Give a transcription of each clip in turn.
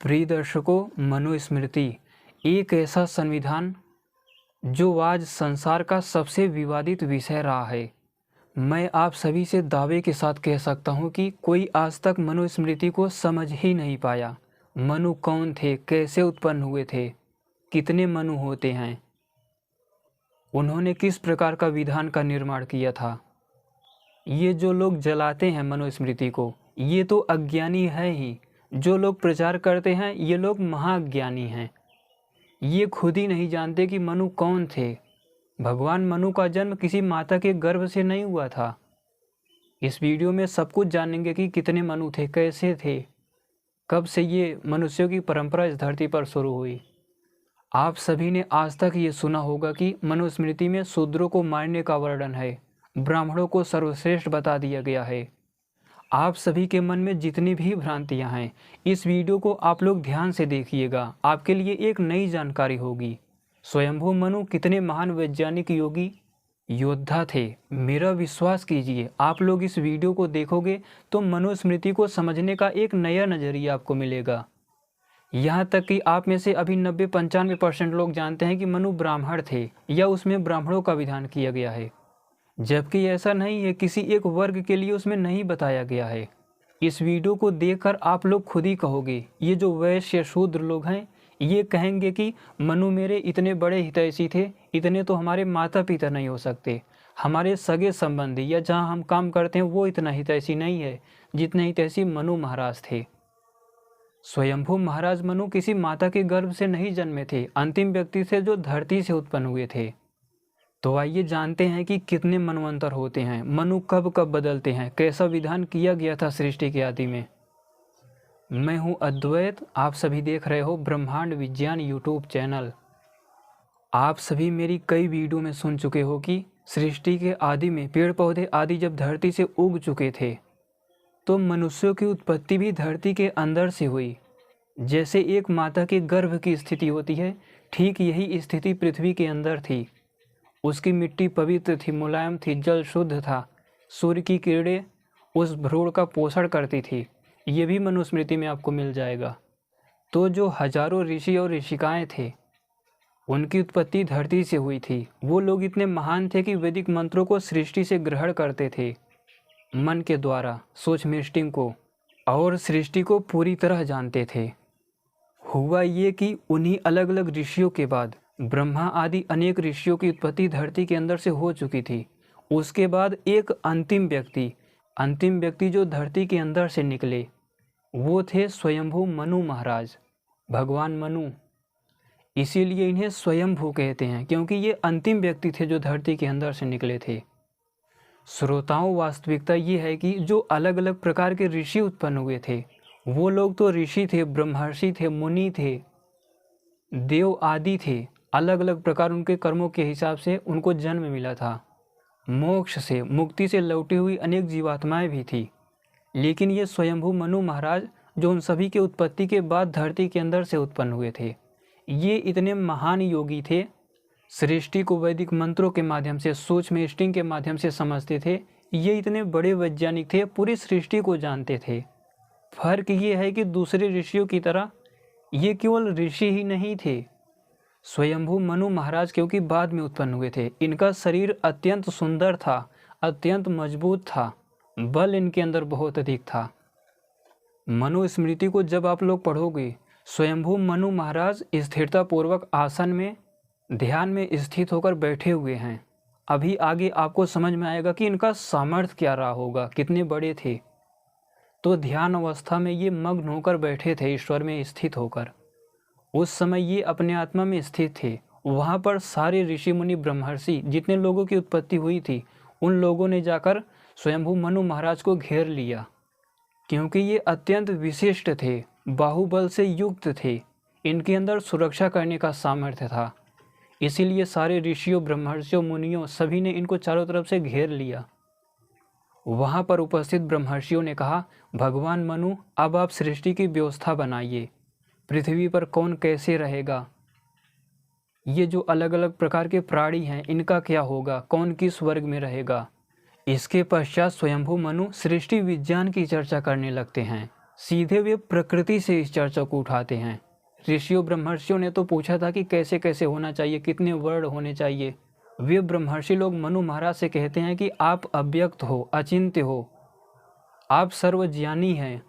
प्रिय दर्शकों, मनुस्मृति एक ऐसा संविधान जो आज संसार का सबसे विवादित विषय रहा है। मैं आप सभी से दावे के साथ कह सकता हूं कि कोई आज तक मनुस्मृति को समझ ही नहीं पाया। मनु कौन थे, कैसे उत्पन्न हुए थे, कितने मनु होते हैं, उन्होंने किस प्रकार का विधान का निर्माण किया था। ये जो लोग जलाते हैं मनुस्मृति को, ये तो अज्ञानी है ही। जो लोग प्रचार करते हैं ये लोग महाज्ञानी हैं। ये खुद ही नहीं जानते कि मनु कौन थे। भगवान मनु का जन्म किसी माता के गर्भ से नहीं हुआ था। इस वीडियो में सब कुछ जानेंगे कि कितने मनु थे, कैसे थे, कब से ये मनुष्यों की परंपरा इस धरती पर शुरू हुई। आप सभी ने आज तक ये सुना होगा कि मनुस्मृति में शूद्रों को मारने का वर्णन है, ब्राह्मणों को सर्वश्रेष्ठ बता दिया गया है। आप सभी के मन में जितनी भी भ्रांतियां हैं, इस वीडियो को आप लोग ध्यान से देखिएगा, आपके लिए एक नई जानकारी होगी। स्वयंभू मनु कितने महान वैज्ञानिक योगी योद्धा थे। मेरा विश्वास कीजिए, आप लोग इस वीडियो को देखोगे तो मनुस्मृति को समझने का एक नया नज़रिया आपको मिलेगा। यहाँ तक कि आप में से अभी 90-95% लोग जानते हैं कि मनु ब्राह्मण थे या उसमें ब्राह्मणों का विधान किया गया है, जबकि ऐसा नहीं है। किसी एक वर्ग के लिए उसमें नहीं बताया गया है। इस वीडियो को देखकर आप लोग खुद ही कहोगे, ये जो वैश्य शूद्र लोग हैं ये कहेंगे कि मनु मेरे इतने बड़े हितैषी थे, इतने तो हमारे माता पिता नहीं हो सकते, हमारे सगे संबंधी या जहाँ हम काम करते हैं वो इतना हितैषी नहीं है जितने हितैषी मनु महाराज थे। स्वयंभू महाराज मनु किसी माता के गर्भ से नहीं जन्मे थे, अंतिम व्यक्ति थे जो धरती से उत्पन्न हुए थे। तो आइए जानते हैं कि कितने मनवंतर होते हैं, मनु कब कब बदलते हैं, कैसा विधान किया गया था सृष्टि के आदि में। मैं हूं अद्वैत, आप सभी देख रहे हो ब्रह्मांड विज्ञान यूट्यूब चैनल। आप सभी मेरी कई वीडियो में सुन चुके हो कि सृष्टि के आदि में पेड़ पौधे आदि जब धरती से उग चुके थे तो मनुष्यों की उत्पत्ति भी धरती के अंदर से हुई। जैसे एक माता के गर्भ की स्थिति होती है, ठीक यही स्थिति पृथ्वी के अंदर थी। उसकी मिट्टी पवित्र थी, मुलायम थी, जल शुद्ध था, सूर्य की किरणें उस भ्रूण का पोषण करती थी। ये भी मनुस्मृति में आपको मिल जाएगा। तो जो हजारों ऋषि और ऋषिकाएं थे उनकी उत्पत्ति धरती से हुई थी। वो लोग इतने महान थे कि वैदिक मंत्रों को सृष्टि से ग्रहण करते थे मन के द्वारा, सूक्ष्म को, और सृष्टि को पूरी तरह जानते थे। हुआ ये कि उन्हीं अलग अलग ऋषियों के बाद ब्रह्मा आदि अनेक ऋषियों की उत्पत्ति धरती के अंदर से हो चुकी थी। उसके बाद एक अंतिम व्यक्ति जो धरती के अंदर से निकले वो थे स्वयंभू मनु महाराज, भगवान मनु। इसीलिए इन्हें स्वयंभू कहते हैं, क्योंकि ये अंतिम व्यक्ति थे जो धरती के अंदर से निकले थे। श्रोताओं, वास्तविकता ये है कि जो अलग अलग प्रकार के ऋषि उत्पन्न हुए थे वो लोग तो ऋषि थे, ब्रह्मर्षि थे, मुनि थे, देव आदि थे। अलग अलग प्रकार उनके कर्मों के हिसाब से उनको जन्म मिला था। मोक्ष से, मुक्ति से लौटी हुई अनेक जीवात्माएं भी थी। लेकिन ये स्वयंभू मनु महाराज जो उन सभी के उत्पत्ति के बाद धरती के अंदर से उत्पन्न हुए थे, ये इतने महान योगी थे, सृष्टि को वैदिक मंत्रों के माध्यम से, सूक्ष्म के माध्यम से समझते थे। ये इतने बड़े वैज्ञानिक थे, पूरी सृष्टि को जानते थे। फर्क ये है कि दूसरे ऋषियों की तरह ये केवल ऋषि ही नहीं थे। स्वयंभू मनु महाराज क्योंकि बाद में उत्पन्न हुए थे, इनका शरीर अत्यंत सुंदर था, अत्यंत मजबूत था, बल इनके अंदर बहुत अधिक था। मनुस्मृति को जब आप लोग पढ़ोगे, स्वयंभू मनु महाराज स्थिरता पूर्वक आसन में ध्यान में स्थित होकर बैठे हुए हैं। अभी आगे आपको समझ में आएगा कि इनका सामर्थ्य क्या रहा होगा, कितने बड़े थे। तो ध्यान अवस्था में ये मग्न होकर बैठे थे, ईश्वर में स्थित होकर। उस समय ये अपने आत्मा में स्थित थे। वहाँ पर सारे ऋषि मुनि ब्रह्मर्षि जितने लोगों की उत्पत्ति हुई थी उन लोगों ने जाकर स्वयंभू मनु महाराज को घेर लिया, क्योंकि ये अत्यंत विशिष्ट थे, बाहुबल से युक्त थे, इनके अंदर सुरक्षा करने का सामर्थ्य था। इसीलिए सारे ऋषियों, ब्रह्मर्षियों, मुनियों सभी ने इनको चारों तरफ से घेर लिया। वहाँ पर उपस्थित ब्रह्मर्षियों ने कहा, भगवान मनु, अब आप सृष्टि की व्यवस्था बनाइए। पृथ्वी पर कौन कैसे रहेगा, ये जो अलग अलग प्रकार के प्राणी हैं इनका क्या होगा, कौन किस वर्ग में रहेगा। इसके पश्चात स्वयंभू मनु सृष्टि विज्ञान की चर्चा करने लगते हैं। सीधे वे प्रकृति से इस चर्चा को उठाते हैं। ऋषियों ब्रह्मर्षियों ने तो पूछा था कि कैसे कैसे होना चाहिए, कितने वर्ण होने चाहिए। वे ब्रह्मर्षि लोग मनु महाराज से कहते हैं कि आप अव्यक्त हो, अचिंत्य हो, आप सर्वज्ञानी हैं,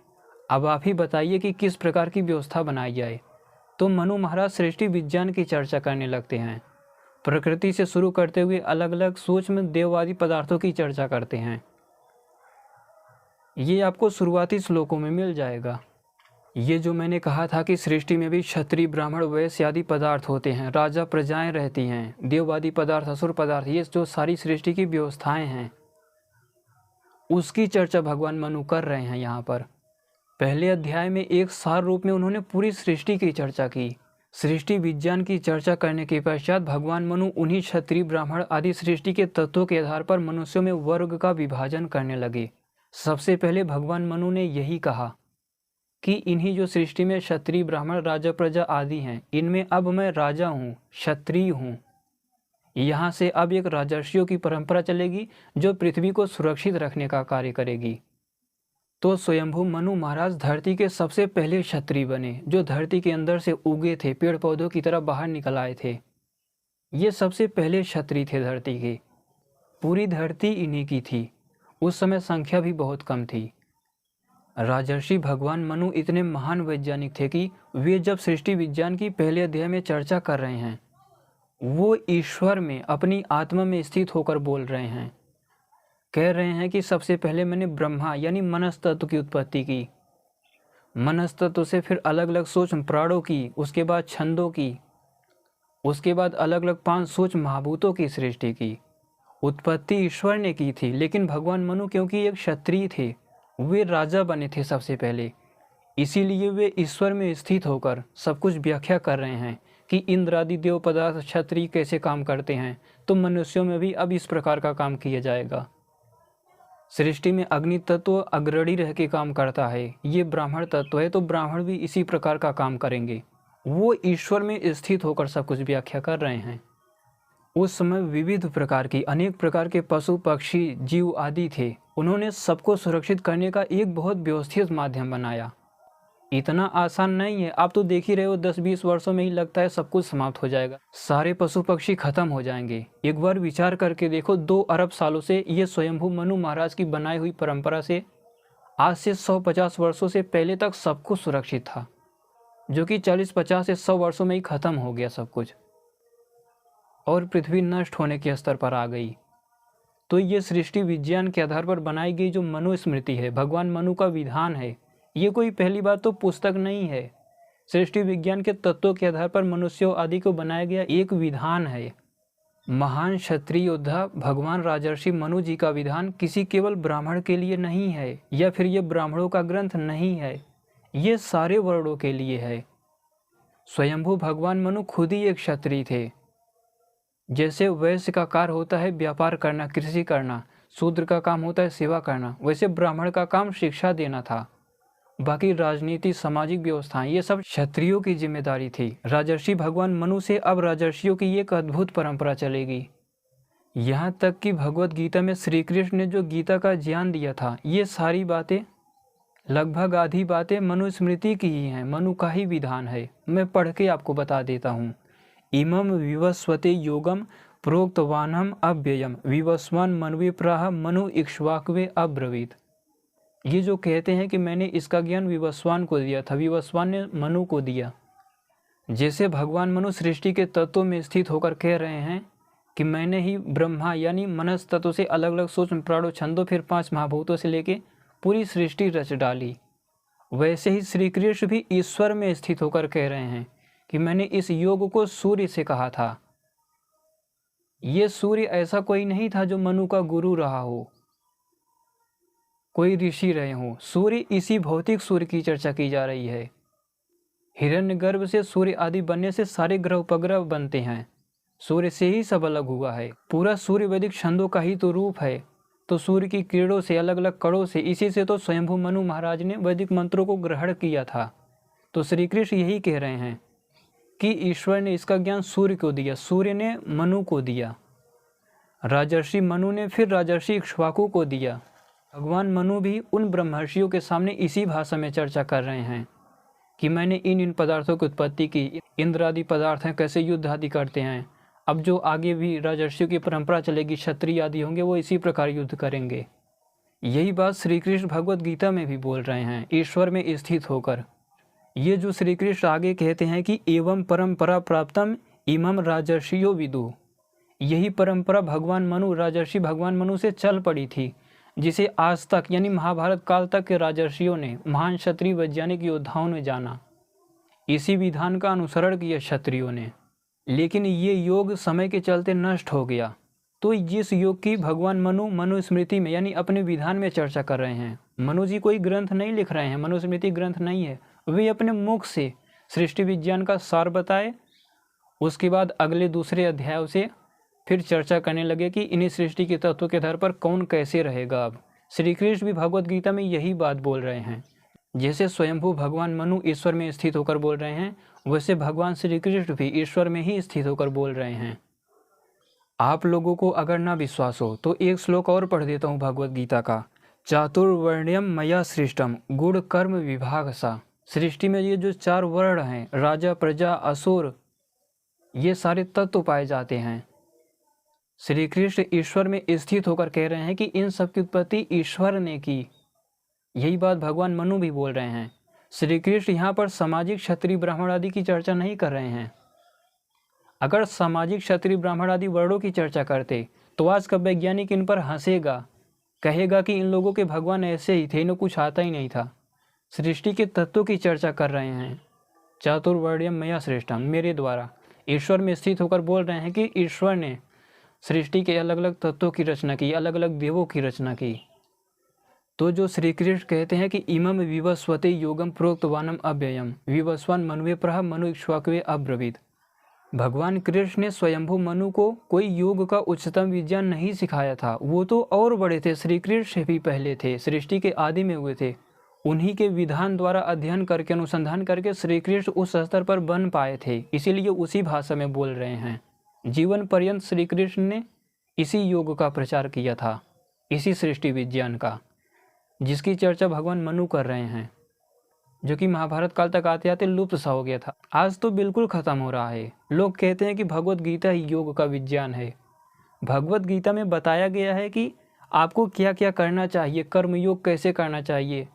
अब आप ही बताइए कि किस प्रकार की व्यवस्था बनाई जाए। तो मनु महाराज सृष्टि विज्ञान की चर्चा करने लगते हैं। प्रकृति से शुरू करते हुए अलग अलग सूक्ष्म देववादी पदार्थों की चर्चा करते हैं। ये आपको शुरुआती श्लोकों में मिल जाएगा। ये जो मैंने कहा था कि सृष्टि में भी क्षत्रिय ब्राह्मण वैश्य आदि पदार्थ होते हैं, राजा प्रजाएं रहती हैं, देववादी पदार्थ, असुर पदार्थ, ये जो सारी सृष्टि की व्यवस्थाएं हैं उसकी चर्चा भगवान मनु कर रहे हैं यहाँ पर। पहले अध्याय में एक सार रूप में उन्होंने पूरी सृष्टि की चर्चा की। सृष्टि विज्ञान की चर्चा करने के पश्चात भगवान मनु उन्हीं क्षत्रिय ब्राह्मण आदि सृष्टि के तत्वों के आधार पर मनुष्यों में वर्ग का विभाजन करने लगे। सबसे पहले भगवान मनु ने यही कहा कि इन्हीं जो सृष्टि में क्षत्रिय ब्राह्मण राजा प्रजा आदि हैं, इनमें अब मैं राजा हूँ, क्षत्रिय हूँ। यहाँ से अब एक राजर्षियों की परंपरा चलेगी जो पृथ्वी को सुरक्षित रखने का कार्य करेगी। तो स्वयंभू मनु महाराज धरती के सबसे पहले क्षत्रिय बने, जो धरती के अंदर से उगे थे, पेड़ पौधों की तरह बाहर निकल आए थे। ये सबसे पहले क्षत्रिय थे धरती के। पूरी धरती इन्हीं की थी। उस समय संख्या भी बहुत कम थी। राजर्षि भगवान मनु इतने महान वैज्ञानिक थे कि वे जब सृष्टि विज्ञान की पहले अध्याय में चर्चा कर रहे हैं, वो ईश्वर में, अपनी आत्मा में स्थित होकर बोल रहे हैं। कह रहे हैं कि सबसे पहले मैंने ब्रह्मा यानी मनस तत्व की उत्पत्ति की, मनस तत्व से फिर अलग अलग सूक्ष्म प्राणों की, उसके बाद छंदों की, उसके बाद अलग अलग 5 सूक्ष्म महाभूतों की सृष्टि की। उत्पत्ति ईश्वर ने की थी, लेकिन भगवान मनु क्योंकि एक क्षत्रिय थे, वे राजा बने थे सबसे पहले, इसीलिए वे ईश्वर में स्थित होकर सब कुछ व्याख्या कर रहे हैं कि इंद्र आदि देव पदार्थ क्षत्रिय कैसे काम करते हैं, तो मनुष्यों में भी अब इस प्रकार का काम किया जाएगा। सृष्टि में अग्नि तत्व अग्रणी रह के काम करता है, ये ब्राह्मण तत्व है, तो ब्राह्मण भी इसी प्रकार का काम करेंगे। वो ईश्वर में स्थित होकर सब कुछ व्याख्या कर रहे हैं। उस समय विविध प्रकार की, अनेक प्रकार के पशु पक्षी जीव आदि थे। उन्होंने सबको सुरक्षित करने का एक बहुत व्यवस्थित माध्यम बनाया। इतना आसान नहीं है, आप तो देख ही रहे हो 10-20 वर्षों में ही लगता है सब कुछ समाप्त हो जाएगा, सारे पशु पक्षी खत्म हो जाएंगे। एक बार विचार करके देखो, 2 अरब सालों से ये स्वयंभू मनु महाराज की बनाई हुई परंपरा से आज से 150 वर्षों से पहले तक सब कुछ सुरक्षित था, जो कि 40-50 से 100 वर्षों में ही खत्म हो गया सब कुछ, और पृथ्वी नष्ट होने के स्तर पर आ गई। तो ये सृष्टि विज्ञान के आधार पर बनाई गई जो मनुस्मृति है, भगवान मनु का विधान है, ये कोई पहली बात तो पुस्तक नहीं है। सृष्टि विज्ञान के तत्वों के आधार पर मनुष्यों आदि को बनाया गया एक विधान है। महान क्षत्रिय योद्धा भगवान राजर्षि मनु जी का विधान किसी केवल ब्राह्मण के लिए नहीं है, या फिर ये ब्राह्मणों का ग्रंथ नहीं है, ये सारे वर्णों के लिए है। स्वयंभू भगवान मनु खुद ही एक क्षत्रिय थे। जैसे वैश्य का कार्य होता है व्यापार करना, कृषि करना, शूद्र का काम होता है सेवा करना, वैसे ब्राह्मण का काम शिक्षा देना था। बाकी राजनीति, सामाजिक व्यवस्थाएं, ये सब क्षत्रियों की जिम्मेदारी थी। राजर्षि भगवान मनु से अब राजर्षियों की एक अद्भुत परंपरा चलेगी। यहाँ तक कि भगवत गीता में श्री कृष्ण ने जो गीता का ज्ञान दिया था, ये सारी बातें, लगभग आधी बातें मनुस्मृति की ही हैं, मनु का ही विधान है। मैं पढ़ के आपको बता देता हूँ। इमं विवस्वते योगम प्रोक्तवानम अव्ययम विवस्वान मनविप्राह मनु इक्ष्वाकवे अब्रवीत। ये जो कहते हैं कि मैंने इसका ज्ञान विवस्वान को दिया था, विवस्वान ने मनु को दिया। जैसे भगवान मनु सृष्टि के तत्वों में स्थित होकर कह रहे हैं कि मैंने ही ब्रह्मा यानी मनस तत्व से अलग अलग सूक्ष्म प्राणों, छंदों, फिर 5 महाभूतों से लेके पूरी सृष्टि रच डाली, वैसे ही श्री कृष्ण भी ईश्वर में स्थित होकर कह रहे हैं कि मैंने इस योग को सूर्य से कहा था। ये सूर्य ऐसा कोई नहीं था जो मनु का गुरु रहा हो, कोई ऋषि रहे हो। सूर्य, इसी भौतिक सूर्य की चर्चा की जा रही है। हिरण्यगर्भ से सूर्य आदि बनने से सारे ग्रह उपग्रह बनते हैं, सूर्य से ही सब अलग हुआ है। पूरा सूर्य वैदिक छंदों का ही तो रूप है। तो सूर्य की किरणों से, अलग अलग कणों से, इसी से तो स्वयंभू मनु महाराज ने वैदिक मंत्रों को ग्रहण किया था। तो श्री कृष्ण यही कह रहे हैं कि ईश्वर ने इसका ज्ञान सूर्य को दिया, सूर्य ने मनु को दिया, राजर्षि मनु ने फिर राजर्षि इक्ष्वाकु को दिया, भगवान मनु भी उन ब्रह्मर्षियों के सामने इसी भाषा में चर्चा कर रहे हैं कि मैंने इन पदार्थों की उत्पत्ति की, इंद्र आदि पदार्थ हैं, कैसे युद्ध आदि करते हैं। अब जो आगे भी राजर्षियों की परंपरा चलेगी, क्षत्रिय आदि होंगे, वो इसी प्रकार युद्ध करेंगे। यही बात श्री कृष्ण भगवद गीता में भी बोल रहे हैं, ईश्वर में स्थित होकर। ये जो श्री कृष्ण आगे कहते हैं कि एवं परंपरा प्राप्तम इमम राजर्षियो विदु, यही परंपरा भगवान मनु, राजर्षि भगवान मनु से चल पड़ी थी, जिसे आज तक यानी महाभारत काल तक के राजर्षियों ने, महान क्षत्रिय वैज्ञानिक योद्धाओं ने जाना। इसी विधान का अनुसरण किया क्षत्रियों ने, लेकिन ये योग समय के चलते नष्ट हो गया। तो जिस योग की भगवान मनु मनुस्मृति में यानी अपने विधान में चर्चा कर रहे हैं, मनु जी कोई ग्रंथ नहीं लिख रहे हैं, मनुस्मृति ग्रंथ नहीं है, वे अपने मुख से सृष्टि विज्ञान का सार बताए। उसके बाद अगले दूसरे अध्याय से फिर चर्चा करने लगे कि इन्हीं सृष्टि के तत्वों के आधार पर कौन कैसे रहेगा। अब श्री कृष्ण भी भगवद गीता में यही बात बोल रहे हैं। जैसे स्वयंभू भगवान मनु ईश्वर में स्थित होकर बोल रहे हैं, वैसे भगवान श्री कृष्ण भी ईश्वर में ही स्थित होकर बोल रहे हैं। आप लोगों को अगर ना विश्वास हो तो एक श्लोक और पढ़ देता हूँ भगवद गीता का। चातुर्वर्ण्यम मया सृष्टम गुण कर्म विभाग सा। सृष्टि में ये जो 4 वर्ण हैं, राजा, प्रजा, असुर, ये सारे तत्व पाए जाते हैं। श्री कृष्ण ईश्वर में स्थित होकर कह रहे हैं कि इन सब की उत्पत्ति ईश्वर ने की। यही बात भगवान मनु भी बोल रहे हैं। श्री कृष्ण यहाँ पर सामाजिक क्षत्रिय ब्राह्मण आदि की चर्चा नहीं कर रहे हैं। अगर सामाजिक क्षत्रिय ब्राह्मण आदि वर्णों की चर्चा करते तो आज का वैज्ञानिक इन पर हंसेगा, कहेगा कि इन लोगों के भगवान ऐसे ही थे, इन्हें कुछ आता ही नहीं था। सृष्टि के तत्वों की चर्चा कर रहे हैं। चातुर्वर्ण्यम मया सृष्टम, मेरे द्वारा ईश्वर में स्थित होकर बोल रहे हैं कि ईश्वर ने सृष्टि के अलग अलग तत्वों की रचना की, अलग अलग देवों की रचना की। तो जो श्री कृष्ण कहते हैं कि इमम विवस्वते योगम प्रोक्तवानम अव्ययम विवस्वान मनुवे प्रह मनु इक्ष्वाकवे अब्रवीत। भगवान कृष्ण ने स्वयंभू मनु को कोई योग का उच्चतम विज्ञान नहीं सिखाया था, वो तो और बड़े थे, श्री कृष्ण से भी पहले थे, सृष्टि के आदि में हुए थे। उन्हीं के विधान द्वारा अध्ययन करके, अनुसंधान करके श्री कृष्ण उस स्तर पर बन पाए थे, इसीलिए उसी भाषा में बोल रहे हैं। जीवन पर्यंत श्री कृष्ण ने इसी योग का प्रचार किया था, इसी सृष्टि विज्ञान का, जिसकी चर्चा भगवान मनु कर रहे हैं, जो कि महाभारत काल तक आते आते लुप्त सा हो गया था। आज तो बिल्कुल खत्म हो रहा है। लोग कहते हैं कि भगवद गीता ही योग का विज्ञान है। भगवद गीता में बताया गया है कि आपको क्या क्या करना चाहिए, कर्म योग कैसे करना चाहिए,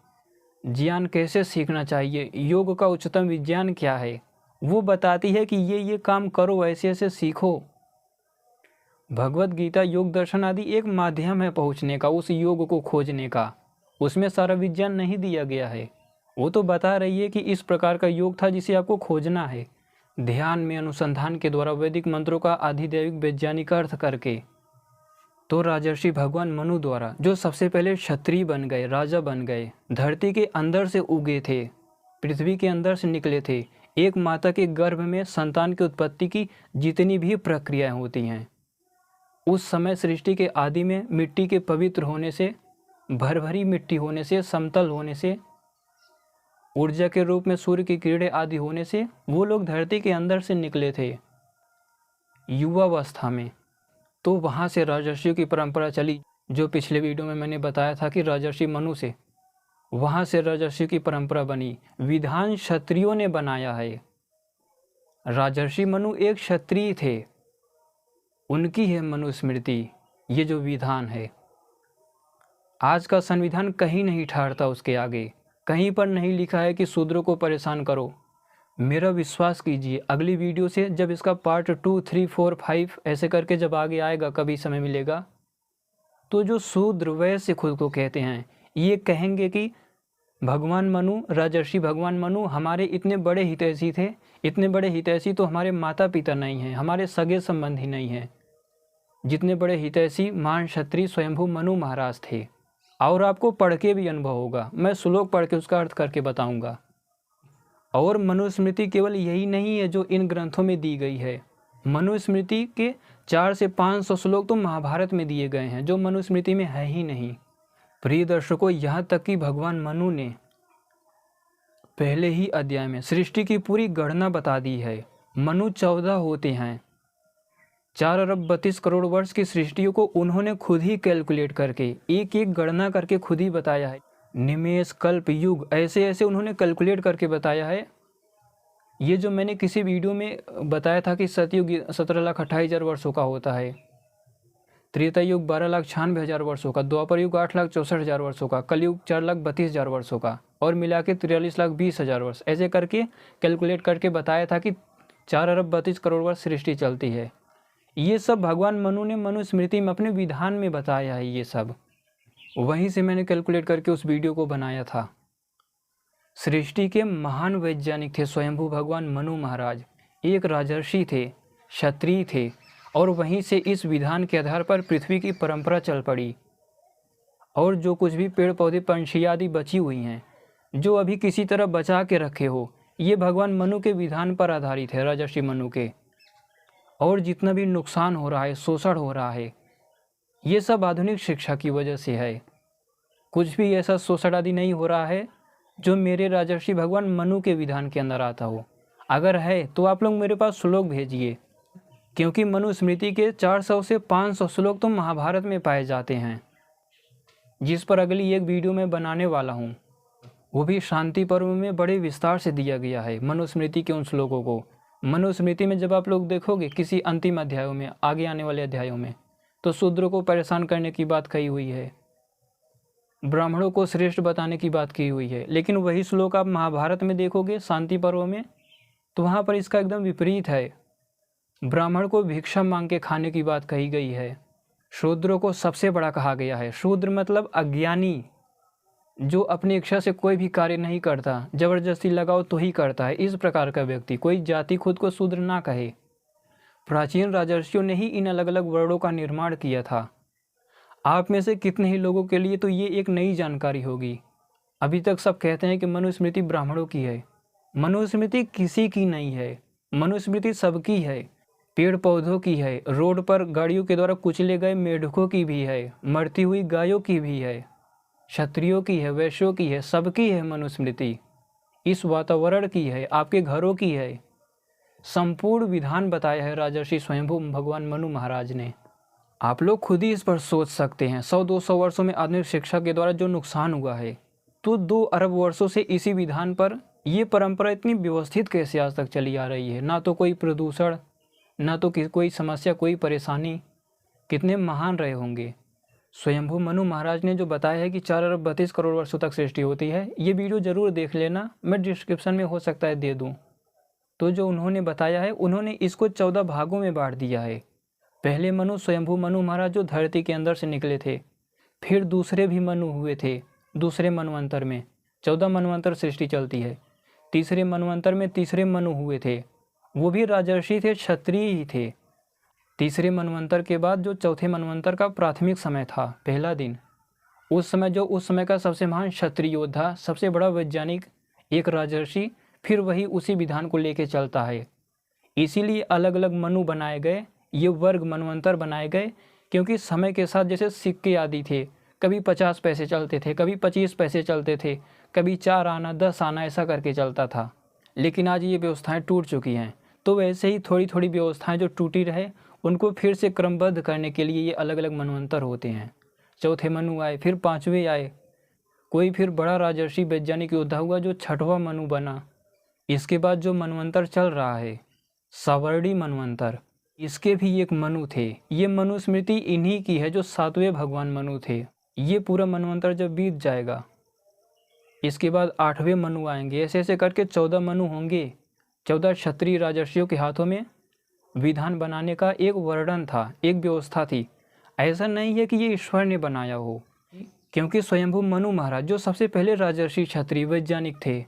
ज्ञान कैसे सीखना चाहिए, योग का उच्चतम विज्ञान क्या है। वो बताती है कि ये काम करो, ऐसे ऐसे सीखो। भगवद गीता योग दर्शन आदि एक माध्यम है पहुँचने का, उस योग को खोजने का। उसमें सारा विज्ञान नहीं दिया गया है। वो तो बता रही है कि इस प्रकार का योग था जिसे आपको खोजना है, ध्यान में अनुसंधान के द्वारा, वैदिक मंत्रों का आधिदैविक वैज्ञानिक अर्थ करके। तो राजर्षि भगवान मनु द्वारा जो सबसे पहले क्षत्रिय बन गए, राजा बन गए, धरती के अंदर से उगे थे, पृथ्वी के अंदर से निकले थे। एक माता के गर्भ में संतान की उत्पत्ति की जितनी भी प्रक्रियाएं होती हैं, उस समय सृष्टि के आदि में मिट्टी के पवित्र होने से, भरभरी मिट्टी होने से, समतल होने से, ऊर्जा के रूप में सूर्य की किरणें आदि होने से वो लोग धरती के अंदर से निकले थे युवावस्था में। तो वहाँ से राजर्षियों की परंपरा चली, जो पिछले वीडियो में मैंने बताया था कि राजर्षि मनु से, वहाँ से राजर्षियों की परंपरा बनी। विधान क्षत्रियों ने बनाया है। राजर्षि मनु एक क्षत्रिय थे, उनकी है मनुस्मृति, ये जो विधान है। आज का संविधान कहीं नहीं ठहरता उसके आगे, कहीं पर नहीं लिखा है कि शूद्रों को परेशान करो। मेरा विश्वास कीजिए, अगली वीडियो से जब इसका पार्ट 2, 3, 4, 5 ऐसे करके जब आगे आएगा, कभी समय मिलेगा, तो जो शूद्र वैश्य खुद को कहते हैं, ये कहेंगे कि भगवान मनु, राजर्षि भगवान मनु हमारे इतने बड़े हितैषी थे, इतने बड़े हितैषी तो हमारे माता पिता नहीं हैं, हमारे सगे संबंधी नहीं हैं। जितने बड़े हितैषी महान क्षत्रिय स्वयंभू मनु महाराज थे। और आपको पढ़ के भी अनुभव होगा, मैं श्लोक पढ़ के उसका अर्थ करके बताऊंगा। और मनुस्मृति केवल यही नहीं है जो इन ग्रंथों में दी गई है। मनुस्मृति के 400 से 500 श्लोक तो महाभारत में दिए गए हैं, जो मनुस्मृति में है ही नहीं। प्रिय दर्शकों, यहाँ तक कि भगवान मनु ने पहले ही अध्याय में सृष्टि की पूरी गणना बता दी है। मनु 14 होते हैं, 4 अरब 32 करोड़ वर्ष की सृष्टियों को उन्होंने खुद ही कैलकुलेट करके एक एक गणना करके खुद ही बताया है। निमेष, कल्प, युग, ऐसे ऐसे उन्होंने कैलकुलेट करके बताया है। ये जो मैंने किसी वीडियो में बताया था कि सतयुग 17,28,000 वर्षों का होता है, त्रेता युग 12,96,000 वर्षों का, द्वापर युग 8,64,000 वर्षों का, कलयुग 4,32,000 वर्षों का और मिला के 43,20,000 वर्ष, ऐसे करके कैलकुलेट करके बताया था कि 4 अरब 32 करोड़ वर्ष सृष्टि चलती है। ये सब भगवान मनु ने मनुस्मृति में अपने विधान में बताया है। ये सब वहीं से मैंने कैलकुलेट करके उस वीडियो को बनाया था। सृष्टि के महान वैज्ञानिक थे स्वयंभू भगवान मनु महाराज। एक राजर्षि थे, क्षत्रिय थे और वहीं से इस विधान के आधार पर पृथ्वी की परंपरा चल पड़ी। और जो कुछ भी पेड़ पौधे पंछी आदि बची हुई हैं, जो अभी किसी तरह बचा के रखे हो, ये भगवान मनु के विधान पर आधारित है, राजर्षि मनु के। और जितना भी नुकसान हो रहा है, शोषण हो रहा है, ये सब आधुनिक शिक्षा की वजह से है। कुछ भी ऐसा शोषण आदि नहीं हो रहा है जो मेरे राजर्षि भगवान मनु के विधान के अंदर आता हो। अगर है तो आप लोग मेरे पास श्लोक भेजिए, क्योंकि मनुस्मृति के 400 से 500 श्लोक तो महाभारत में पाए जाते हैं, जिस पर अगली एक वीडियो में बनाने वाला हूँ। वो भी शांति पर्व में बड़े विस्तार से दिया गया है मनुस्मृति के उन श्लोकों को। मनुस्मृति में जब आप लोग देखोगे किसी अंतिम अध्यायों में, आगे आने वाले अध्यायों में, तो शूद्रों को परेशान करने की बात कही हुई है, ब्राह्मणों को श्रेष्ठ बताने की बात की हुई है। लेकिन वही श्लोक आप महाभारत में देखोगे शांति पर्व में, तो वहाँ पर इसका एकदम विपरीत है। ब्राह्मण को भिक्षा मांग के खाने की बात कही गई है, शूद्रों को सबसे बड़ा कहा गया है। शूद्र मतलब अज्ञानी, जो अपनी इच्छा से कोई भी कार्य नहीं करता, जबरदस्ती लगाओ तो ही करता है, इस प्रकार का व्यक्ति। कोई जाति खुद को शूद्र ना कहे। प्राचीन राजर्षियों ने ही इन अलग अलग वर्णों का निर्माण किया था। आप में से कितने ही लोगों के लिए तो ये एक नई जानकारी होगी। अभी तक सब कहते हैं कि मनुस्मृति ब्राह्मणों की है। मनुस्मृति किसी की नहीं है, मनुस्मृति सबकी है। पेड़ पौधों की है, रोड पर गाड़ियों के द्वारा कुचले गए मेढकों की भी है, मरती हुई गायों की भी है, क्षत्रियों की है, वैश्यों की है, सबकी है मनुस्मृति। इस वातावरण की है, आपके घरों की है। संपूर्ण विधान बताया है राजर्षि स्वयंभू भगवान मनु महाराज ने। आप लोग खुद ही इस पर सोच सकते हैं। 100-200 वर्षों में आधुनिक शिक्षा के द्वारा जो नुकसान हुआ है, तो 2 अरब वर्षों से इसी विधान पर ये परंपरा इतनी व्यवस्थित कैसे आज तक चली आ रही है। ना तो कोई प्रदूषण, ना तो कोई समस्या, कोई परेशानी। कितने महान रहे होंगे। स्वयंभू मनु महाराज ने जो बताया है कि 4 अरब 32 करोड़ वर्षों तक सृष्टि होती है, ये वीडियो ज़रूर देख लेना। मैं डिस्क्रिप्शन में हो सकता है दे दूँ। तो जो उन्होंने बताया है, उन्होंने इसको 14 भागों में बांट दिया है। पहले मनु स्वयंभू मनु महाराज जो धरती के अंदर से निकले थे, फिर दूसरे भी मनु हुए थे दूसरे मनवंतर में। 14 मनवंतर सृष्टि चलती है। तीसरे मनवंतर में तीसरे मनु हुए थे, वो भी राजर्षि थे, क्षत्रिय ही थे। तीसरे मनवंतर के बाद जो चौथे मनवंतर का प्राथमिक समय था, पहला दिन, उस समय जो उस समय का सबसे महान क्षत्रिय योद्धा, सबसे बड़ा वैज्ञानिक, एक राजर्षि, फिर वही उसी विधान को लेके चलता है। इसीलिए अलग अलग मनु बनाए गए, ये वर्ग मनवंतर बनाए गए, क्योंकि समय के साथ जैसे सिक्के आदि थे, कभी 50 पैसे चलते थे, कभी 25 पैसे चलते थे, कभी 4 आना 10 आना ऐसा करके चलता था। लेकिन आज ये व्यवस्थाएं टूट चुकी हैं। तो वैसे ही थोड़ी थोड़ी व्यवस्थाएं जो टूटी रहे, उनको फिर से क्रमबद्ध करने के लिए ये अलग अलग मनवंतर होते हैं। चौथे मनु आए, फिर 5वें आए, कोई फिर बड़ा राजर्षि वैज्ञानिक योद्धा हुआ जो 6वां मनु बना। इसके बाद जो मनवंतर चल रहा है, सावर्णी मनवंतर, इसके भी एक मनु थे। ये मनुस्मृति इन्हीं की है जो 7वें भगवान मनु थे। ये पूरा मनवंतर जब बीत जाएगा, इसके बाद 8वें मनु आएंगे। ऐसे ऐसे करके 14 मनु होंगे। 14 क्षत्रिय राजर्षियों के हाथों में विधान बनाने का एक वर्णन था, एक व्यवस्था थी। ऐसा नहीं है कि ये ईश्वर ने बनाया हो, क्योंकि स्वयंभू मनु महाराज जो सबसे पहले राजर्षि क्षत्रिय वैज्ञानिक थे,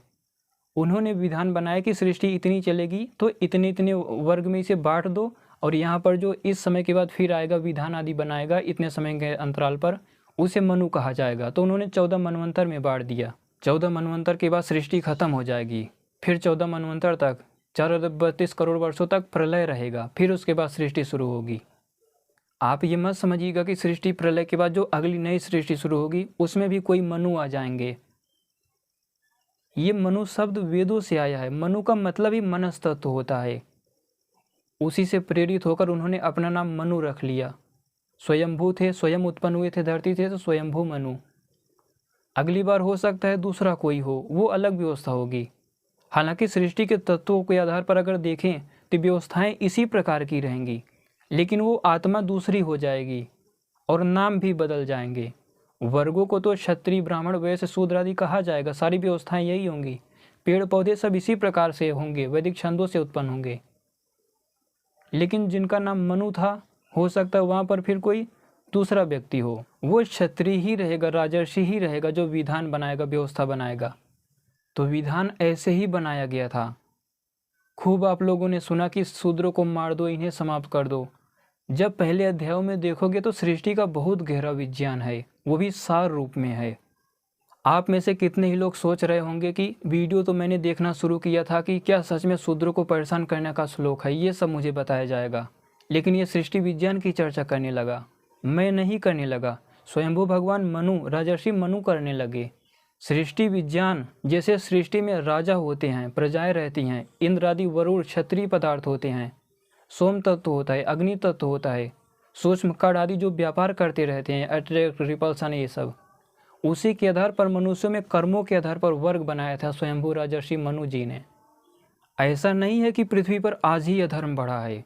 उन्होंने विधान बनाया कि सृष्टि इतनी चलेगी तो इतने इतने वर्ग में इसे बांट दो, और यहाँ पर जो इस समय के बाद फिर आएगा विधान आदि बनाएगा इतने समय के अंतराल पर, उसे मनु कहा जाएगा। तो उन्होंने 14 मनवंतर में बांट दिया। 14 मनवंतर के बाद सृष्टि खत्म हो जाएगी। फिर 14 मनवंतर तक 4 अरब 32 करोड़ वर्षों तक प्रलय रहेगा। फिर उसके बाद सृष्टि शुरू होगी। आप ये मत समझिएगा कि सृष्टि प्रलय के बाद जो अगली नई सृष्टि शुरू होगी उसमें भी कोई मनु आ जाएंगे। ये मनु शब्द वेदों से आया है। मनु का मतलब ही मनस्तत्व होता है। उसी से प्रेरित होकर उन्होंने अपना नाम मनु रख लिया। स्वयंभू थे, स्वयं उत्पन्न हुए थे, धरती थे, तो स्वयंभू मनु। अगली बार हो सकता है दूसरा कोई हो, वो अलग व्यवस्था होगी। हालांकि सृष्टि के तत्वों के आधार पर अगर देखें तो व्यवस्थाएं इसी प्रकार की रहेंगी, लेकिन वो आत्मा दूसरी हो जाएगी और नाम भी बदल जाएंगे। वर्गों को तो क्षत्रिय, ब्राह्मण, वैश्य, शूद्र आदि कहा जाएगा, सारी व्यवस्थाएं यही होंगी। पेड़ पौधे सब इसी प्रकार से होंगे, वैदिक छंदों से उत्पन्न होंगे। लेकिन जिनका नाम मनु था, हो सकता है वहाँ पर फिर कोई दूसरा व्यक्ति हो। वो क्षत्रिय ही रहेगा, राजर्षि ही रहेगा जो विधान बनाएगा, व्यवस्था बनाएगा। तो विधान ऐसे ही बनाया गया था। खूब आप लोगों ने सुना कि शूद्रों को मार दो, इन्हें समाप्त कर दो। जब पहले अध्यायों में देखोगे तो सृष्टि का बहुत गहरा विज्ञान है, वो भी सार रूप में है। आप में से कितने ही लोग सोच रहे होंगे कि वीडियो तो मैंने देखना शुरू किया था कि क्या सच में शूद्रों को परेशान करने का श्लोक है, ये सब मुझे बताया जाएगा। लेकिन ये सृष्टि विज्ञान की चर्चा करने लगा, मैं नहीं करने लगा। स्वयंभू भगवान मनु, राजर्षि मनु करने लगे। सृष्टि विज्ञान, जैसे सृष्टि में राजा होते हैं, प्रजाएं रहती हैं, इंद्र आदि वरुण क्षत्रिय पदार्थ होते हैं, सोम तत्व होता है, अग्नि तत्व होता है, सूक्ष्म कण आदि जो व्यापार करते रहते हैं, अट्रैक्ट, रिपल्सन, ये सब उसी के आधार पर मनुष्यों में कर्मों के आधार पर वर्ग बनाया था स्वयंभू राजर्षि मनु जी ने। ऐसा नहीं है कि पृथ्वी पर आज ही अधर्म बढ़ा है।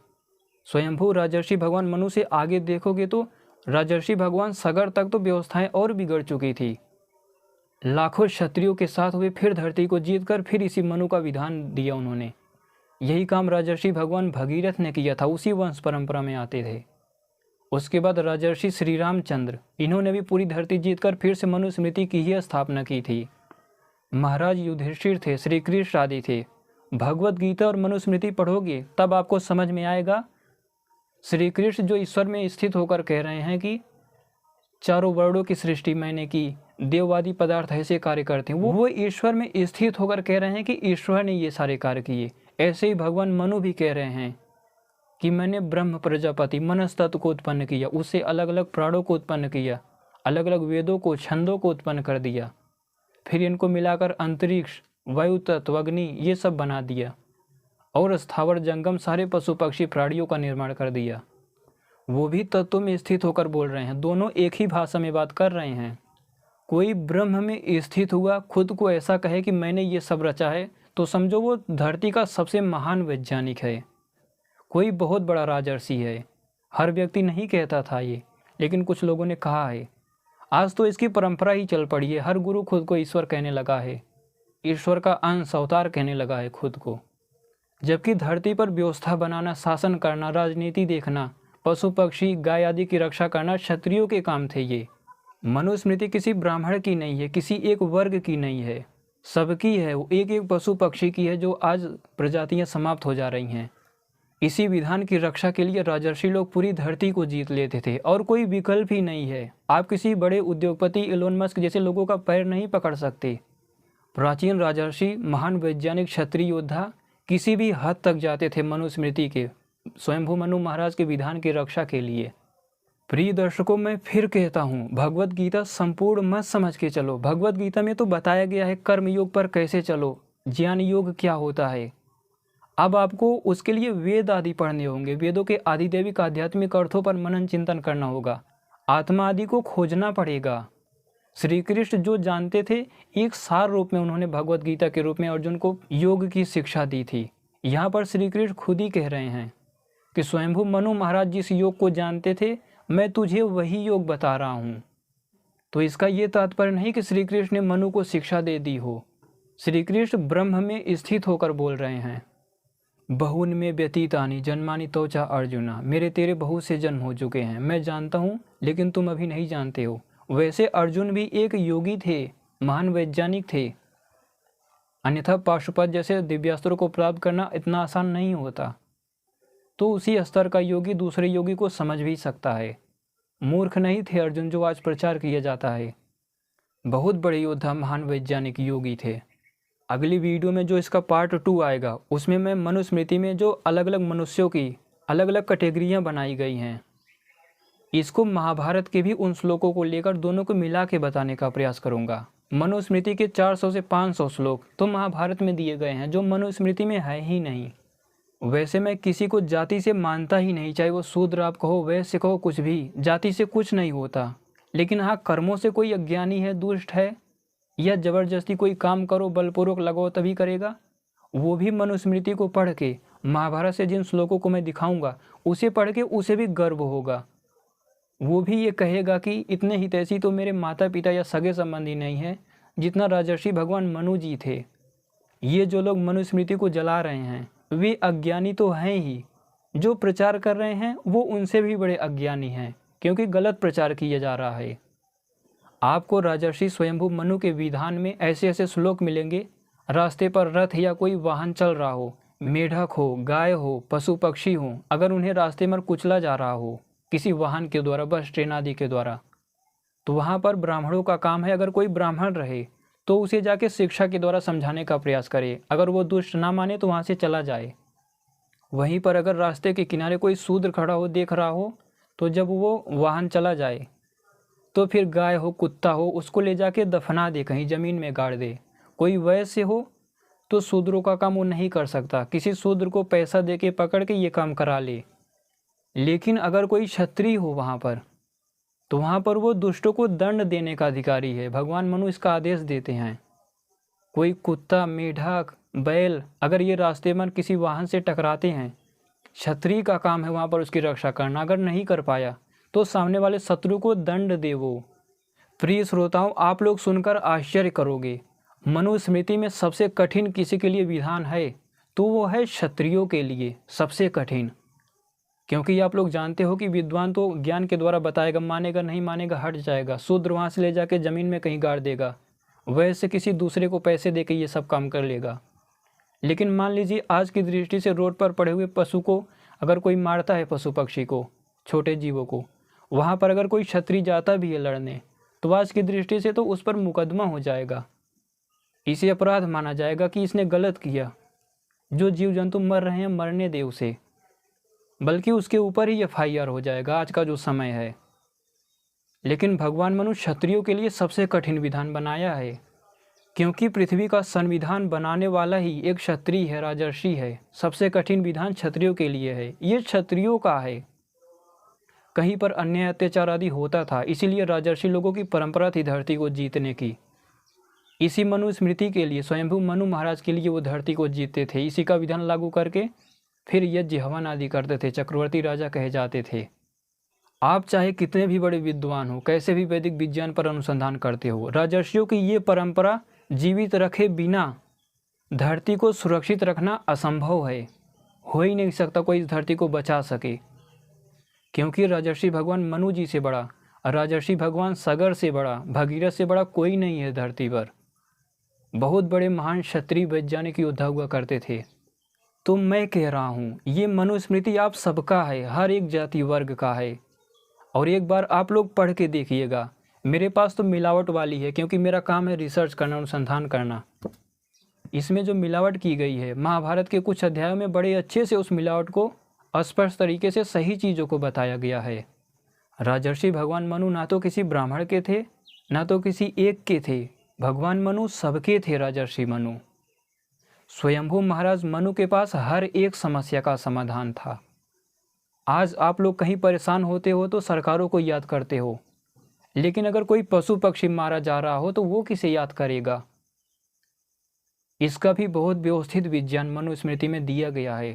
स्वयंभू राजर्षि भगवान मनु से आगे देखोगे तो राजर्षि भगवान सगर तक तो व्यवस्थाएं और बिगड़ चुकी थी। लाखों क्षत्रियों के साथ हुए, फिर धरती को जीतकर फिर इसी मनु का विधान दिया उन्होंने। यही काम राजर्षि भगवान भगीरथ ने किया था, उसी वंश परंपरा में आते थे। उसके बाद राजर्षि श्री रामचंद्र, इन्होंने भी पूरी धरती जीतकर फिर से मनुस्मृति की ही स्थापना की थी। महाराज युधिष्ठिर थे, श्री कृष्ण आदि थे। भगवत गीता और मनुस्मृति पढ़ोगे तब आपको समझ में आएगा। श्री कृष्ण जो ईश्वर में स्थित होकर कह रहे हैं कि चारों वर्णों की सृष्टि मैंने की, देववादी पदार्थ ऐसे कार्य करते हैं, वो ईश्वर में स्थित होकर कह रहे हैं कि ईश्वर ने ये सारे कार्य किए। ऐसे ही भगवान मनु भी कह रहे हैं कि मैंने ब्रह्म प्रजापति मनस तत्व को उत्पन्न किया, उससे अलग अलग प्राणों को उत्पन्न किया, अलग अलग वेदों को, छंदों को उत्पन्न कर दिया, फिर इनको मिलाकर अंतरिक्ष, वायु तत्व, अग्नि, ये सब बना दिया और स्थावर जंगम सारे पशु पक्षी प्राणियों का निर्माण कर दिया। वो भी तत्वों में स्थित होकर बोल रहे हैं, दोनों एक ही भाषा में बात कर रहे हैं। कोई ब्रह्म में स्थित हुआ खुद को ऐसा कहे कि मैंने ये सब रचा है, तो समझो वो धरती का सबसे महान वैज्ञानिक है, कोई बहुत बड़ा राजर्षि है। हर व्यक्ति नहीं कहता था ये, लेकिन कुछ लोगों ने कहा है। आज तो इसकी परंपरा ही चल पड़ी है, हर गुरु खुद को ईश्वर कहने लगा है, ईश्वर का अंश अवतार कहने लगा है खुद को। जबकि धरती पर व्यवस्था बनाना, शासन करना, राजनीति देखना, पशु पक्षी गाय आदि की रक्षा करना क्षत्रियों के काम थे। ये मनुस्मृति किसी ब्राह्मण की नहीं है, किसी एक वर्ग की नहीं है, सबकी है। वो एक एक पशु पक्षी की है जो आज प्रजातियां समाप्त हो जा रही हैं। इसी विधान की रक्षा के लिए राजर्षि लोग पूरी धरती को जीत लेते थे और कोई विकल्प ही नहीं है। आप किसी बड़े उद्योगपति एलोन मस्क जैसे लोगों का पैर नहीं पकड़ सकते। प्राचीन राजर्षि, महान वैज्ञानिक, क्षत्रिय योद्धा किसी भी हद तक जाते थे मनुस्मृति के, स्वयंभू मनु महाराज के विधान की रक्षा के लिए। प्रिय दर्शकों, मैं फिर कहता हूँ, भगवत गीता संपूर्ण मत समझ के चलो। भगवत गीता में तो बताया गया है कर्म योग पर कैसे चलो, ज्ञान योग क्या होता है। अब आपको उसके लिए वेद आदि पढ़ने होंगे, वेदों के आधिदैविक आध्यात्मिक अर्थों पर मनन चिंतन करना होगा, आत्मा आदि को खोजना पड़ेगा। श्री कृष्ण जो जानते थे, एक सार रूप में उन्होंने भगवत गीता के रूप में अर्जुन को योग की शिक्षा दी थी। यहाँ पर श्री कृष्ण खुद ही कह रहे हैं कि स्वयंभू मनु महाराज जिस योग को जानते थे, मैं तुझे वही योग बता रहा हूँ। तो इसका ये तात्पर्य नहीं कि श्री कृष्ण ने मनु को शिक्षा दे दी हो। श्री कृष्ण ब्रह्म में स्थित होकर बोल रहे हैं। बहुन में व्यतीतानि जन्मानि तोचा अर्जुना, मेरे तेरे बहुत से जन्म हो चुके हैं, मैं जानता हूँ लेकिन तुम अभी नहीं जानते हो। वैसे अर्जुन भी एक योगी थे, महान वैज्ञानिक थे, अन्यथा पाशुपत जैसे दिव्यास्त्रों को प्राप्त करना इतना आसान नहीं होता। तो उसी स्तर का योगी दूसरे योगी को समझ भी सकता है। मूर्ख नहीं थे अर्जुन जो आज प्रचार किया जाता है। बहुत बड़े योद्धा, महान वैज्ञानिक, योगी थे। अगली वीडियो में जो इसका पार्ट 2 आएगा, उसमें मैं मनुस्मृति में जो अलग अलग मनुष्यों की अलग अलग कैटेगरियाँ बनाई गई हैं, इसको महाभारत के भी उन श्लोकों को लेकर दोनों को मिला के बताने का प्रयास करूँगा। मनुस्मृति के 400 से 500 श्लोक तो महाभारत में दिए गए हैं जो मनुस्मृति में है ही नहीं। वैसे मैं किसी को जाति से मानता ही नहीं, चाहे वो शूद्र आप कहो, वैश्य कहो, कुछ भी, जाति से कुछ नहीं होता। लेकिन हाँ, कर्मों से कोई अज्ञानी है, दुष्ट है, या ज़बरदस्ती कोई काम करो, बलपूर्वक लगाओ तभी करेगा, वो भी मनुस्मृति को पढ़ के, महाभारत से जिन श्लोकों को मैं दिखाऊंगा उसे पढ़ के उसे भी गर्व होगा। वो भी ये कहेगा कि इतने हितैषी तो मेरे माता पिता या सगे संबंधी नहीं है जितना राजर्षि भगवान मनु जी थे। ये जो लोग मनुस्मृति को जला रहे हैं वे अज्ञानी तो हैं ही, जो प्रचार कर रहे हैं वो उनसे भी बड़े अज्ञानी हैं, क्योंकि गलत प्रचार किया जा रहा है। आपको राजर्षि स्वयंभू मनु के विधान में ऐसे ऐसे श्लोक मिलेंगे, रास्ते पर रथ या कोई वाहन चल रहा हो, मेढक हो, गाय हो, पशु पक्षी हो, अगर उन्हें रास्ते में कुचला जा रहा हो किसी वाहन के द्वारा, बस ट्रेन आदि के द्वारा, तो वहाँ पर ब्राह्मणों का काम है, अगर कोई ब्राह्मण रहे तो उसे जाके शिक्षा के द्वारा समझाने का प्रयास करे, अगर वो दुष्ट ना माने तो वहाँ से चला जाए। वहीं पर अगर रास्ते के किनारे कोई शूद्र खड़ा हो, देख रहा हो, तो जब वो वाहन चला जाए तो फिर गाय हो, कुत्ता हो, उसको ले जाके दफना दे, कहीं ज़मीन में गाड़ दे। कोई वैश्य हो तो शूद्रों का काम वो नहीं कर सकता, किसी शूद्र को पैसा दे के पकड़ के ये काम करा ले। लेकिन अगर कोई क्षत्रिय हो वहाँ पर, तो वहाँ पर वो दुष्टों को दंड देने का अधिकारी है। भगवान मनु इसका आदेश देते हैं। कोई कुत्ता, मेढक, बैल अगर ये रास्ते में किसी वाहन से टकराते हैं, क्षत्रिय का काम है वहाँ पर उसकी रक्षा करना। अगर नहीं कर पाया तो सामने वाले शत्रु को दंड दे वो। प्रिय श्रोताओं, आप लोग सुनकर आश्चर्य करोगे, मनुस्मृति में सबसे कठिन किसी के लिए विधान है तो वो है क्षत्रियों के लिए सबसे कठिन। क्योंकि आप लोग जानते हो कि विद्वान तो ज्ञान के द्वारा बताएगा, मानेगा नहीं मानेगा हट जाएगा, शूद्र वहाँ से ले जाके ज़मीन में कहीं गाड़ देगा, वैसे किसी दूसरे को पैसे दे के ये सब काम कर लेगा। लेकिन मान लीजिए आज की दृष्टि से रोड पर पड़े हुए पशु को अगर कोई मारता है, पशु पक्षी को, छोटे जीवों को, वहाँ पर अगर कोई क्षत्रिय जाता भी है लड़ने, तो आज की दृष्टि से तो उस पर मुकदमा हो जाएगा, इसे अपराध माना जाएगा कि इसने गलत किया। जो जीव जंतु मर रहे हैं मरने दे उसे, बल्कि उसके ऊपर ही FIR हो जाएगा आज का जो समय है। लेकिन भगवान मनु क्षत्रियों के लिए सबसे कठिन विधान बनाया है, क्योंकि पृथ्वी का संविधान बनाने वाला ही एक क्षत्रिय है, राजर्षि है। सबसे कठिन विधान क्षत्रियों के लिए है, ये क्षत्रियों का है। कहीं पर अन्याय अत्याचार आदि होता था, इसीलिए राजर्षि लोगों की परंपरा थी धरती को जीतने की। इसी मनुस्मृति के लिए, स्वयंभू मनु महाराज के लिए वो धरती को जीतते थे। इसी का विधान लागू करके फिर यज्ञ हवन आदि करते थे, चक्रवर्ती राजा कहे जाते थे। आप चाहे कितने भी बड़े विद्वान हो, कैसे भी वैदिक विज्ञान पर अनुसंधान करते हो, राजर्षियों की ये परंपरा जीवित रखे बिना धरती को सुरक्षित रखना असंभव है। हो ही नहीं सकता कोई इस धरती को बचा सके, क्योंकि राजर्षि भगवान मनु जी से बड़ा, राजर्षि भगवान सगर से बड़ा, भगीरथ से बड़ा कोई नहीं है धरती पर। बहुत बड़े महान क्षत्रिय वैज्ञानिक योद्धा हुआ करते थे। तो मैं कह रहा हूँ ये मनुस्मृति आप सबका है, हर एक जाति वर्ग का है। और एक बार आप लोग पढ़ के देखिएगा। मेरे पास तो मिलावट वाली है, क्योंकि मेरा काम है रिसर्च करना, अनुसंधान करना। इसमें जो मिलावट की गई है, महाभारत के कुछ अध्यायों में बड़े अच्छे से उस मिलावट को स्पष्ट तरीके से सही चीज़ों को बताया गया है। राजर्षि भगवान मनु ना तो किसी ब्राह्मण के थे, ना तो किसी एक के थे, भगवान मनु सबके थे। राजर्षि मनु, स्वयंभू महाराज मनु के पास हर एक समस्या का समाधान था। आज आप लोग कहीं परेशान होते हो तो सरकारों को याद करते हो, लेकिन अगर कोई पशु पक्षी मारा जा रहा हो तो वो किसे याद करेगा? इसका भी बहुत व्यवस्थित विज्ञान मनुस्मृति में दिया गया है।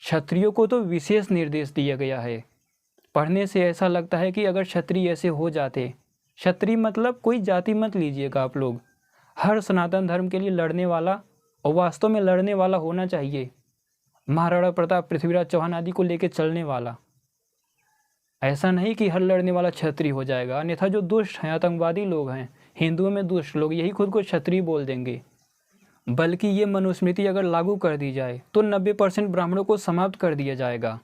क्षत्रियों को तो विशेष निर्देश दिया गया है। पढ़ने से ऐसा लगता है कि अगर क्षत्रिय ऐसे हो जाते, क्षत्रिय मतलब कोई जाति मत लीजिएगा आप लोग, हर सनातन धर्म के लिए लड़ने वाला, और वास्तव में लड़ने वाला होना चाहिए, महाराणा प्रताप, पृथ्वीराज चौहान आदि को लेकर चलने वाला। ऐसा नहीं कि हर लड़ने वाला क्षत्रिय हो जाएगा, अन्यथा जो दुष्ट हैं, आतंकवादी लोग हैं, हिंदुओं में दुष्ट लोग, यही खुद को क्षत्रिय बोल देंगे। बल्कि ये मनुस्मृति अगर लागू कर दी जाए तो 90% ब्राह्मणों को समाप्त कर दिया जाएगा।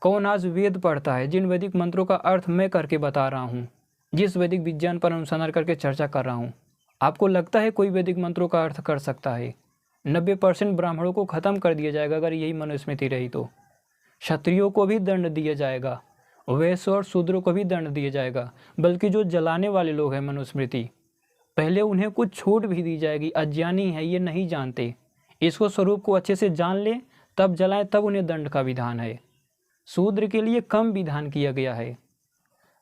कौन आज वेद पढ़ता है? जिन वैदिक मंत्रों का अर्थ मैं करके बता रहा हूँ, जिस वैदिक विज्ञान पर अनुसंधान करके चर्चा कर रहा हूँ, आपको लगता है कोई वैदिक मंत्रों का अर्थ कर सकता है? 90% ब्राह्मणों को ख़त्म कर दिया जाएगा अगर यही मनुस्मृति रही तो। क्षत्रियों को भी दंड दिया जाएगा, वैश्य और शूद्रों को भी दंड दिया जाएगा। बल्कि जो जलाने वाले लोग हैं मनुस्मृति, पहले उन्हें कुछ छूट भी दी जाएगी। अज्ञानी है, ये नहीं जानते, इसको स्वरूप को अच्छे से जान ले तब जलाएं, तब उन्हें दंड का विधान है। शूद्र के लिए कम विधान किया गया है।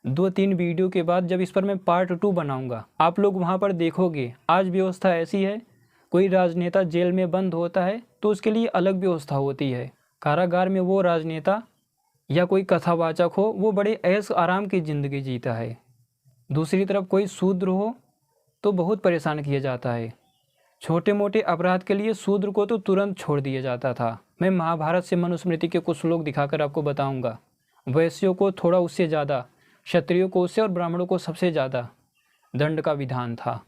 2-3 वीडियो के बाद जब इस पर मैं पार्ट 2 बनाऊंगा, आप लोग वहाँ पर देखोगे। आज व्यवस्था ऐसी है, कोई राजनेता जेल में बंद होता है तो उसके लिए अलग व्यवस्था होती है। कारागार में वो राजनेता या कोई कथावाचक हो, वो बड़े ऐश आराम की ज़िंदगी जीता है। दूसरी तरफ कोई शूद्र हो तो बहुत परेशान किया जाता है। छोटे मोटे अपराध के लिए शूद्र को तो तुरंत छोड़ दिया जाता था। मैं महाभारत से मनुस्मृति के कुछ श्लोक दिखाकर आपको बताऊंगा। वैश्यों को थोड़ा उससे ज़्यादा, क्षत्रियों को उससे और ब्राह्मणों को सबसे ज़्यादा दंड का विधान था।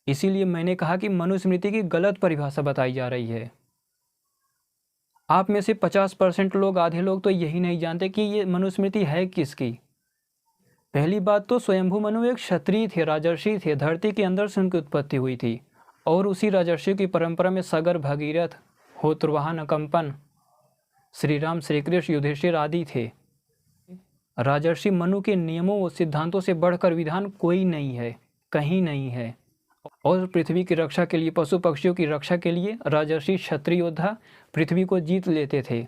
इसीलिए मैंने कहा कि मनुस्मृति की गलत परिभाषा बताई जा रही है। आप में से 50% लोग, आधे लोग तो यही नहीं जानते कि ये मनुस्मृति है किसकी। पहली बात तो स्वयंभू मनु एक क्षत्रिय थे, राजर्षि थे। धरती के अंदर से उनकी उत्पत्ति हुई थी और उसी राजर्षि की परंपरा में सगर, भगीरथ, होत्रवाहन, अकंपन, श्री राम, श्री कृष्ण, युधिष्ठिर आदि थे। राजर्षि मनु के नियमों व सिद्धांतों से बढ़कर विधान कोई नहीं है, कहीं नहीं है। और पृथ्वी की रक्षा के लिए, पशु पक्षियों की रक्षा के लिए राजर्षि क्षत्रिय योद्धा पृथ्वी को जीत लेते थे।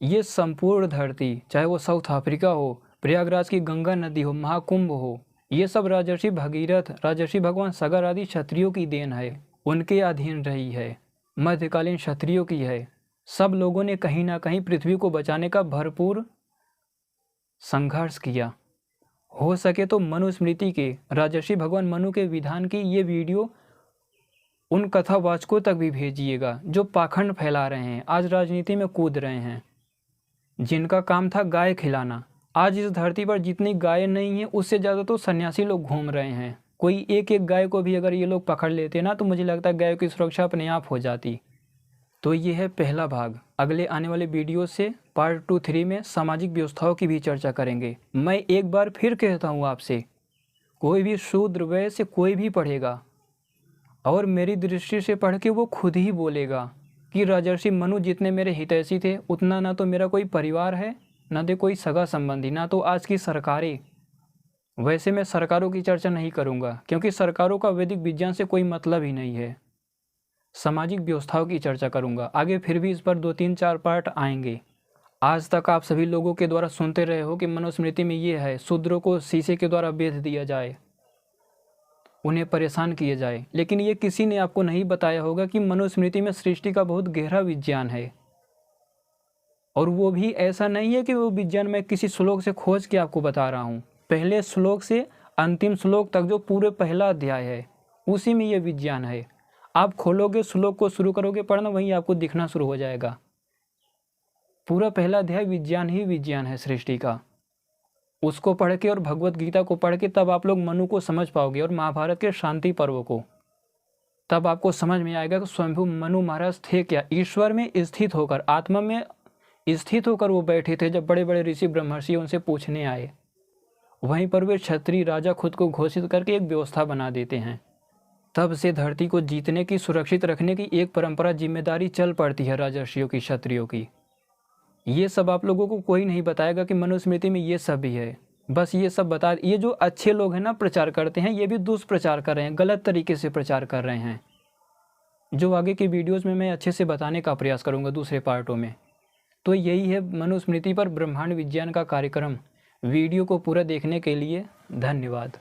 ये संपूर्ण धरती, चाहे वो साउथ अफ्रीका हो, प्रयागराज की गंगा नदी हो, महाकुंभ हो, ये सब राजर्षि भगीरथ, राजर्षि भगवान सगर आदि क्षत्रियों की देन है। उनके अधीन रही है, मध्यकालीन क्षत्रियों की है। सब लोगों ने कहीं ना कहीं पृथ्वी को बचाने का भरपूर संघर्ष किया। हो सके तो मनुस्मृति के, राजर्षि भगवान मनु के विधान की ये वीडियो उन कथावाचकों तक भी भेजिएगा जो पाखंड फैला रहे हैं, आज राजनीति में कूद रहे हैं, जिनका काम था गाय खिलाना। आज इस धरती पर जितनी गायें नहीं हैं, उससे ज़्यादा तो सन्यासी लोग घूम रहे हैं। कोई एक एक गाय को भी अगर ये लोग पकड़ लेते ना, तो मुझे लगता है गायों की सुरक्षा अपने आप हो जाती। तो ये है पहला भाग। अगले आने वाले वीडियो से पार्ट 2, 3 में सामाजिक व्यवस्थाओं की भी चर्चा करेंगे। मैं एक बार फिर कहता हूँ आपसे, कोई भी शूद्र वैश्य कोई भी पढ़ेगा और मेरी दृष्टि से पढ़ के वो खुद ही बोलेगा कि राजर्षि मनु जितने मेरे हितैषी थे, उतना ना तो मेरा कोई परिवार है, ना तो कोई सगा संबंधी, ना तो आज की सरकारें। वैसे मैं सरकारों की चर्चा नहीं करूँगा, क्योंकि सरकारों का वैदिक विज्ञान से कोई मतलब ही नहीं है। सामाजिक व्यवस्थाओं की चर्चा करूँगा। आगे फिर भी इस पर 2-3-4 पार्ट आएंगे। आज तक आप सभी लोगों के द्वारा सुनते रहे हो कि मनुस्मृति में ये है, शूद्रों को शीशे के द्वारा बेच दिया जाए, उन्हें परेशान किया जाए। लेकिन ये किसी ने आपको नहीं बताया होगा कि मनुस्मृति में सृष्टि का बहुत गहरा विज्ञान है। और वो भी ऐसा नहीं है कि वो विज्ञान मैं किसी श्लोक से खोज के आपको बता रहा हूँ। पहले श्लोक से अंतिम श्लोक तक जो पूरे पहला अध्याय है, उसी में ये विज्ञान है। आप खोलोगे, श्लोक को शुरू करोगे पढ़ना, वहीं आपको दिखना शुरू हो जाएगा। पूरा पहला अध्याय विज्ञान ही विज्ञान है सृष्टि का। उसको पढ़ के और भगवत गीता को पढ़ के तब आप लोग मनु को समझ पाओगे, और महाभारत के शांति पर्व को। तब आपको समझ में आएगा कि स्वयंभू मनु महाराज थे क्या। ईश्वर में स्थित होकर, आत्मा में स्थित होकर वो बैठे थे। जब बड़े बड़े ऋषि ब्रह्मर्षि उनसे पूछने आए, वहीं पर वे क्षत्रिय राजा खुद को घोषित करके एक व्यवस्था बना देते हैं। तब से धरती को जीतने की, सुरक्षित रखने की एक परंपरा, जिम्मेदारी चल पड़ती है राजर्षियों की, क्षत्रियों की। ये सब आप लोगों को कोई नहीं बताएगा कि मनुस्मृति में ये सब भी है। बस ये सब बता, ये जो अच्छे लोग हैं ना, प्रचार करते हैं, ये भी दुष्प्रचार कर रहे हैं, गलत तरीके से प्रचार कर रहे हैं, जो आगे की वीडियोज़ में मैं अच्छे से बताने का प्रयास करूँगा दूसरे पार्टों में। तो यही है मनुस्मृति पर ब्रह्मांड विज्ञान का कार्यक्रम। वीडियो को पूरा देखने के लिए धन्यवाद।